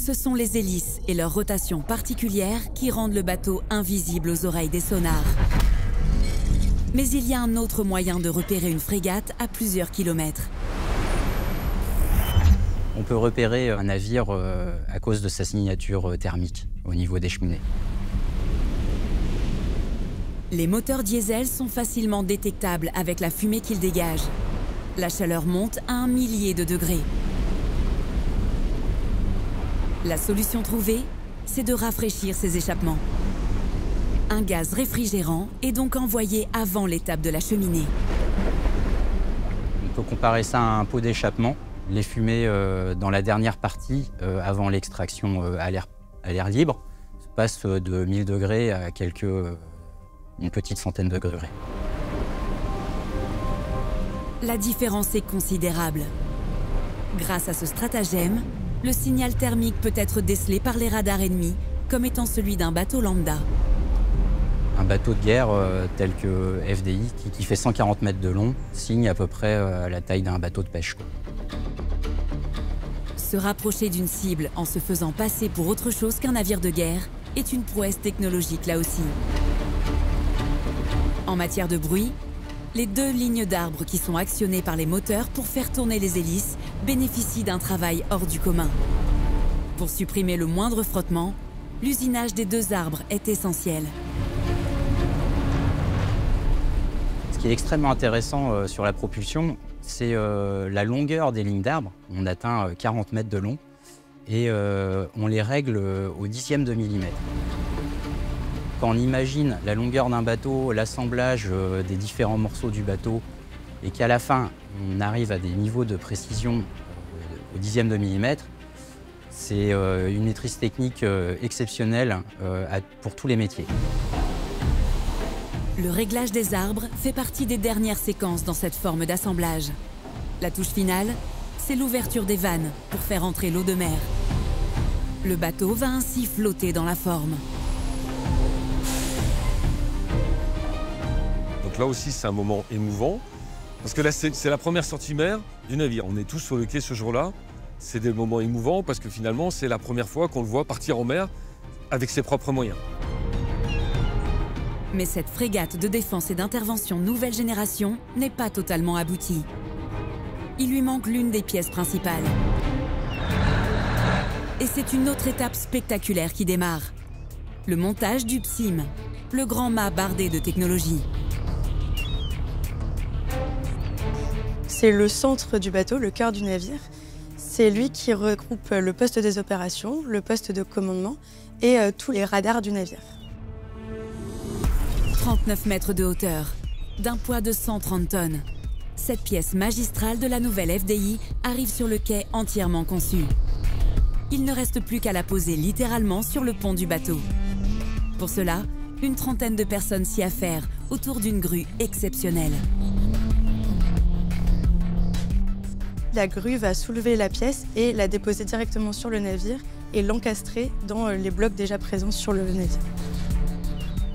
Ce sont les hélices et leur rotation particulière qui rendent le bateau invisible aux oreilles des sonars. Mais il y a un autre moyen de repérer une frégate à plusieurs kilomètres. On peut repérer un navire à cause de sa signature thermique au niveau des cheminées. Les moteurs diesel sont facilement détectables avec la fumée qu'ils dégagent. La chaleur monte à 1 millier de degrés. La solution trouvée, c'est de rafraîchir ces échappements. Un gaz réfrigérant est donc envoyé avant l'étape de la cheminée. On peut comparer ça à un pot d'échappement. Les fumées dans la dernière partie, avant l'extraction à l'air libre, passent de 1000 degrés à une petite centaine de degrés. La différence est considérable. Grâce à ce stratagème, le signal thermique peut être décelé par les radars ennemis comme étant celui d'un bateau lambda. Un bateau de guerre tel que FDI, qui fait 140 mètres de long, signe à peu près la taille d'un bateau de pêche. Se rapprocher d'une cible en se faisant passer pour autre chose qu'un navire de guerre est une prouesse technologique là aussi. En matière de bruit, les 2 lignes d'arbres qui sont actionnées par les moteurs pour faire tourner les hélices bénéficient d'un travail hors du commun. Pour supprimer le moindre frottement, l'usinage des 2 arbres est essentiel. Ce qui est extrêmement intéressant sur la propulsion, c'est la longueur des lignes d'arbres. On atteint 40 mètres de long et on les règle au 10e de millimètre. Quand on imagine la longueur d'un bateau, l'assemblage des différents morceaux du bateau et qu'à la fin, on arrive à des niveaux de précision au 10e de millimètre, c'est une maîtrise technique exceptionnelle pour tous les métiers. Le réglage des arbres fait partie des dernières séquences dans cette forme d'assemblage. La touche finale, c'est l'ouverture des vannes pour faire entrer l'eau de mer. Le bateau va ainsi flotter dans la forme. Donc là aussi, c'est un moment émouvant, parce que là, c'est la première sortie mer du navire. On est tous sur le quai ce jour-là. C'est des moments émouvants, parce que finalement, c'est la première fois qu'on le voit partir en mer avec ses propres moyens. Mais cette frégate de défense et d'intervention nouvelle génération n'est pas totalement aboutie. Il lui manque l'une des pièces principales. Et c'est une autre étape spectaculaire qui démarre. Le montage du PSIM, le grand mât bardé de technologie. C'est le centre du bateau, le cœur du navire. C'est lui qui regroupe le poste des opérations, le poste de commandement et tous les radars du navire. 39 mètres de hauteur, d'un poids de 130 tonnes. Cette pièce magistrale de la nouvelle FDI arrive sur le quai entièrement conçue. Il ne reste plus qu'à la poser littéralement sur le pont du bateau. Pour cela, une trentaine de personnes s'y affairent autour d'une grue exceptionnelle. La grue va soulever la pièce et la déposer directement sur le navire et l'encastrer dans les blocs déjà présents sur le navire.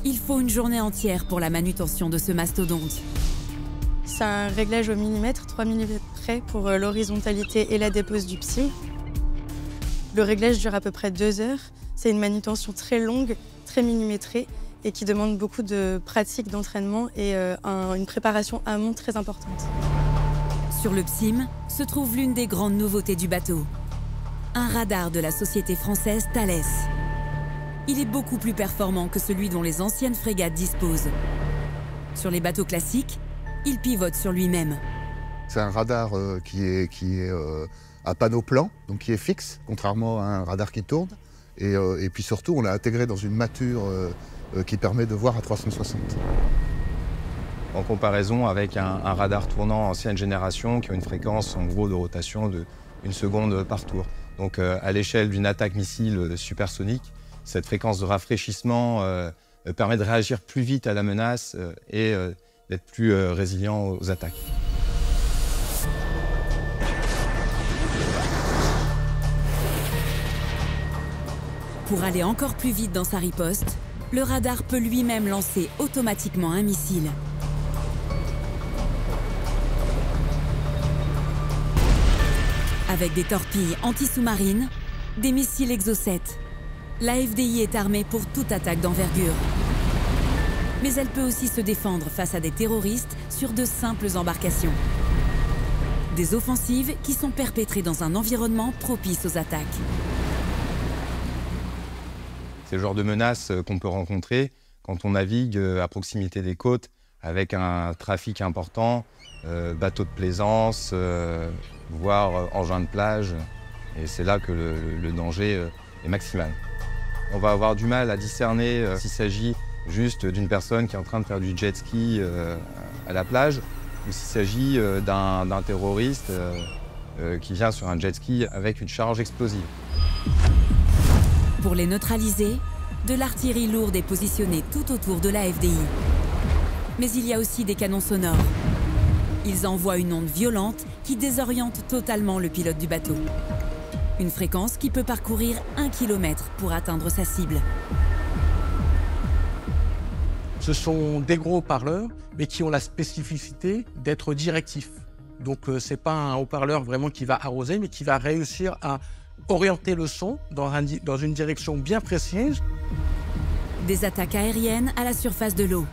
Il faut une journée entière pour la manutention de ce mastodonte. C'est un réglage au millimètre, 3 mm près pour l'horizontalité et la dépose du PSIM. Le réglage dure à peu près 2 heures. C'est une manutention très longue, très millimétrée et qui demande beaucoup de pratique, d'entraînement et une préparation amont très importante. Sur le PSIM se trouve l'une des grandes nouveautés du bateau. Un radar de la société française Thales. Il est beaucoup plus performant que celui dont les anciennes frégates disposent. Sur les bateaux classiques, il pivote sur lui-même. C'est un radar qui est à panneau plan, donc qui est fixe, contrairement à un radar qui tourne. Et puis surtout, on l'a intégré dans une mâture qui permet de voir à 360. En comparaison avec un radar tournant ancienne génération qui a une fréquence en gros de rotation de 1 seconde par tour. Donc à l'échelle d'une attaque missile supersonique, cette fréquence de rafraîchissement permet de réagir plus vite à la menace et d'être plus résilient aux attaques. Pour aller encore plus vite dans sa riposte, le radar peut lui-même lancer automatiquement un missile. Avec des torpilles anti-sous-marines, Des missiles Exocet. La FDI est armée pour toute attaque d'envergure. Mais elle peut aussi se défendre face à des terroristes sur de simples embarcations. Des offensives qui sont perpétrées dans un environnement propice aux attaques. C'est le genre de menace qu'on peut rencontrer quand on navigue à proximité des côtes avec un trafic important, bateaux de plaisance, voire engins de plage. Et c'est là que le danger est maximal. On va avoir du mal à discerner s'il s'agit juste d'une personne qui est en train de faire du jet ski à la plage ou s'il s'agit d'un terroriste qui vient sur un jet ski avec une charge explosive. Pour les neutraliser, de l'artillerie lourde est positionnée tout autour de la FDI. Mais il y a aussi des canons sonores. Ils envoient une onde violente qui désoriente totalement le pilote du bateau. Une fréquence qui peut parcourir 1 km pour atteindre sa cible. Ce sont des gros haut-parleurs, mais qui ont la spécificité d'être directifs. Donc ce n'est pas un haut-parleur vraiment qui va arroser, mais qui va réussir à orienter le son dans une direction bien précise. Des attaques aériennes à la surface de l'eau.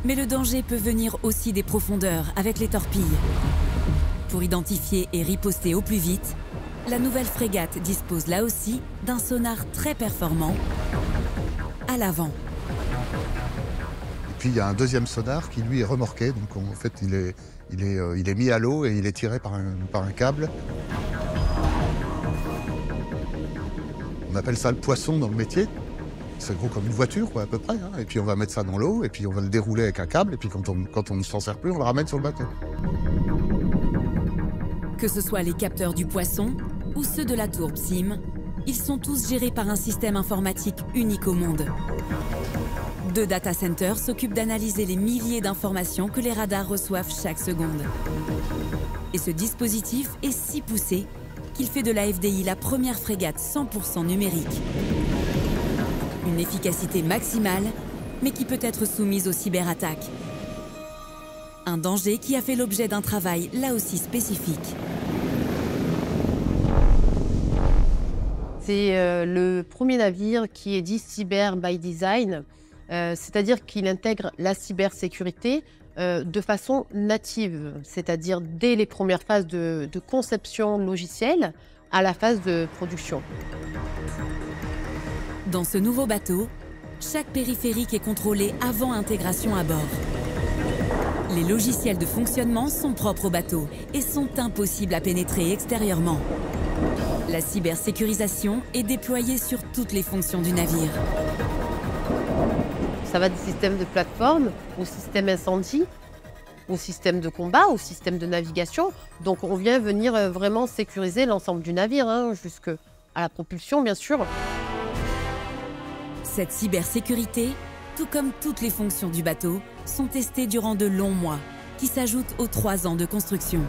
Mais le danger peut venir aussi des profondeurs avec les torpilles. Pour identifier et riposter au plus vite, la nouvelle frégate dispose là aussi d'un sonar très performant à l'avant. Et puis il y a un deuxième sonar qui lui est remorqué, donc en fait il est mis à l'eau et il est tiré par un câble. On appelle ça le poisson dans le métier. C'est gros comme une voiture, quoi, à peu près. Hein. Et puis on va mettre ça dans l'eau, et puis on va le dérouler avec un câble, et puis quand on ne s'en sert plus, on le ramène sur le bateau. Que ce soit les capteurs du poisson ou ceux de la tour PSIM, ils sont tous gérés par un système informatique unique au monde. 2 data centers s'occupent d'analyser les milliers d'informations que les radars reçoivent chaque seconde. Et ce dispositif est si poussé qu'il fait de la FDI la première frégate 100% numérique. Une efficacité maximale, mais qui peut être soumise aux cyberattaques. Un danger qui a fait l'objet d'un travail là aussi spécifique. C'est le premier navire qui est dit cyber by design, c'est-à-dire qu'il intègre la cybersécurité de façon native, c'est-à-dire dès les premières phases de conception logicielle à la phase de production. Dans ce nouveau bateau, chaque périphérique est contrôlé avant intégration à bord. Les logiciels de fonctionnement sont propres au bateau et sont impossibles à pénétrer extérieurement. La cybersécurisation est déployée sur toutes les fonctions du navire. Ça va du système de plateforme au système incendie, au système de combat, au système de navigation. Donc on vient venir vraiment sécuriser l'ensemble du navire, hein, jusqu'à la propulsion bien sûr. Cette cybersécurité, tout comme toutes les fonctions du bateau, sont testées durant de longs mois, qui s'ajoutent aux 3 ans de construction.